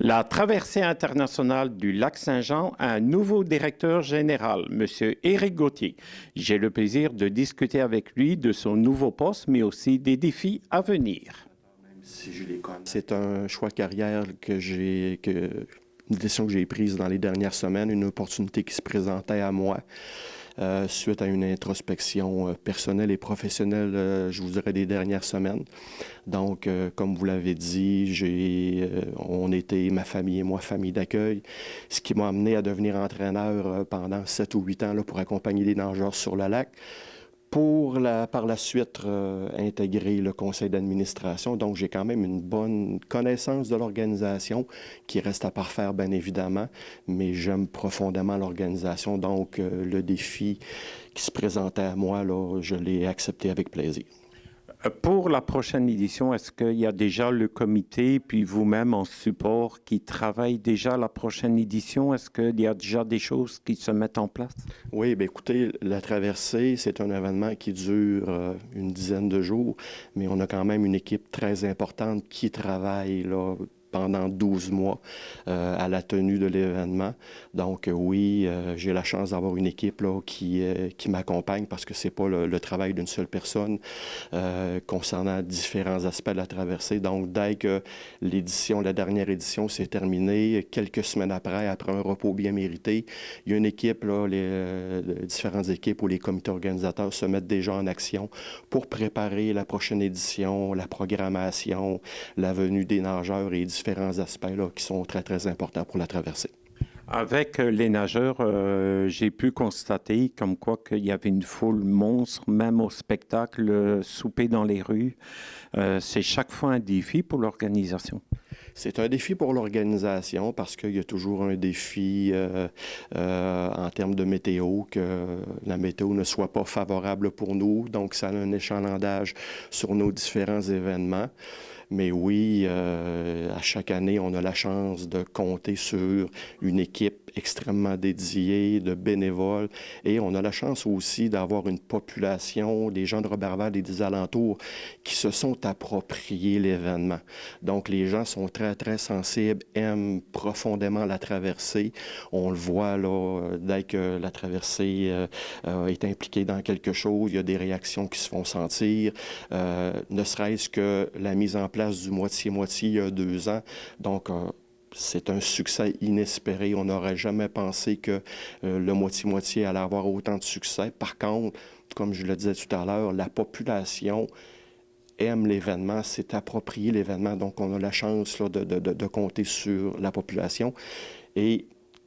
La traversée internationale du lac Saint-Jean a un nouveau directeur général, M. Éric Gauthier. J'ai le plaisir de discuter avec lui de son nouveau poste, mais aussi des défis à venir. C'est un choix de carrière une décision que j'ai prise dans les dernières semaines, une opportunité qui se présentait à moi suite à une introspection personnelle et professionnelle, je vous dirais, des dernières semaines. Donc, comme vous l'avez dit, on était, ma famille et moi, famille d'accueil, ce qui m'a amené à devenir entraîneur pendant 7 ou 8 ans là, pour accompagner les nageurs sur le lac. Par la suite, intégrer le conseil d'administration. Donc, j'ai quand même une bonne connaissance de l'organisation qui reste à parfaire, bien évidemment, mais j'aime profondément l'organisation. Donc, le défi qui se présentait à moi, là, je l'ai accepté avec plaisir. Pour la prochaine édition, est-ce qu'il y a déjà le comité, puis vous-même en support, qui travaille déjà la prochaine édition? Est-ce qu'il y a déjà des choses qui se mettent en place? Oui, bien écoutez, la traversée, c'est un événement qui dure une dizaine de jours, mais on a quand même une équipe très importante qui travaille là, pendant 12 mois à la tenue de l'événement. Donc oui, j'ai la chance d'avoir une équipe là, qui m'accompagne parce que c'est pas le travail d'une seule personne concernant différents aspects de la traversée. Donc dès que la dernière édition s'est terminée, quelques semaines après un repos bien mérité, il y a une équipe, là, les différentes équipes ou les comités organisateurs se mettent déjà en action pour préparer la prochaine édition, la programmation, la venue des nageurs et différents aspects là, qui sont très, très importants pour la traversée. Avec les nageurs, j'ai pu constater comme quoi qu'il y avait une foule monstre, même au spectacle, souper dans les rues. C'est chaque fois un défi pour l'organisation. C'est un défi pour l'organisation parce qu'il y a toujours un défi en termes de météo, que la météo ne soit pas favorable pour nous. Donc, ça a un échalandage sur nos différents événements. Mais oui, à chaque année, on a la chance de compter sur une équipe extrêmement dédiée, de bénévoles. Et on a la chance aussi d'avoir une population, des gens de Roberval et des alentours, qui se sont appropriés l'événement. Donc, les gens sont très, très sensibles, aiment profondément la traversée. On le voit, là, dès que la traversée est impliquée dans quelque chose, il y a des réactions qui se font sentir. Ne serait-ce que la mise en place du moitié-moitié il y a 2 ans. Donc, c'est un succès inespéré. On n'aurait jamais pensé que le moitié-moitié allait avoir autant de succès. Par contre, comme je le disais tout à l'heure, la population aime l'événement, s'est approprié l'événement. Donc, on a la chance là, de compter sur la population. Et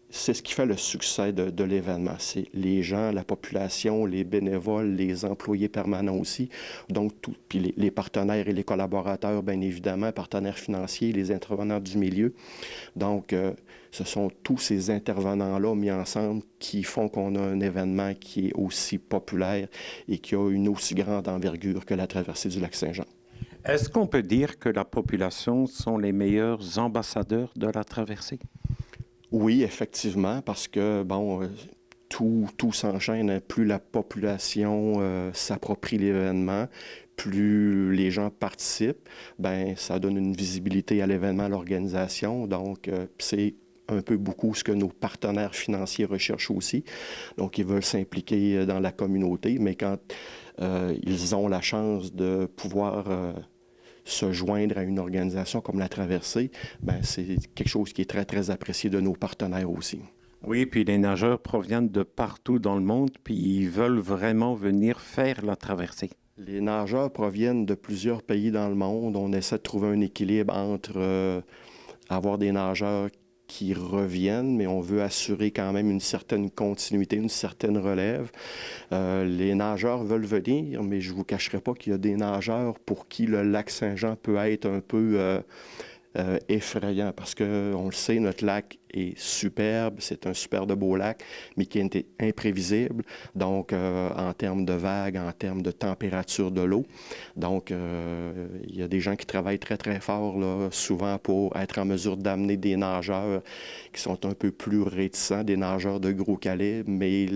c'est ce qui fait le succès de l'événement. C'est les gens, la population, les bénévoles, les employés permanents aussi. Donc, puis les partenaires et les collaborateurs, bien évidemment, partenaires financiers, les intervenants du milieu. Donc, ce sont tous ces intervenants-là mis ensemble qui font qu'on a un événement qui est aussi populaire et qui a une aussi grande envergure que la traversée du lac Saint-Jean. Est-ce qu'on peut dire que la population sont les meilleurs ambassadeurs de la traversée? Oui, effectivement, parce que, bon, tout s'enchaîne. Plus la population s'approprie l'événement, plus les gens participent, ben ça donne une visibilité à l'événement, à l'organisation. Donc, c'est un peu beaucoup ce que nos partenaires financiers recherchent aussi. Donc, ils veulent s'impliquer dans la communauté, mais quand ils ont la chance de pouvoir se joindre à une organisation comme la Traversée, ben, c'est quelque chose qui est très, très apprécié de nos partenaires aussi. Oui, puis les nageurs proviennent de partout dans le monde, puis ils veulent vraiment venir faire la traversée. Les nageurs proviennent de plusieurs pays dans le monde. On essaie de trouver un équilibre entre avoir des nageurs qui reviennent, mais on veut assurer quand même une certaine continuité, une certaine relève. Les nageurs veulent venir, mais je ne vous cacherai pas qu'il y a des nageurs pour qui le lac Saint-Jean peut être un peu effrayant parce qu'on le sait, notre lac est superbe, c'est un super de beau lac, mais qui est imprévisible, donc en termes de vagues, en termes de température de l'eau. Donc, il y a des gens qui travaillent très, très fort, là, souvent pour être en mesure d'amener des nageurs qui sont un peu plus réticents, des nageurs de gros calibre, mais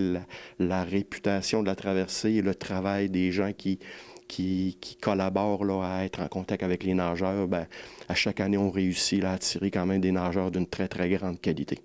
la réputation de la traversée et le travail des gens qui qui collaborent là, à être en contact avec les nageurs, ben, à chaque année, on réussit là, à attirer quand même des nageurs d'une très, très grande qualité.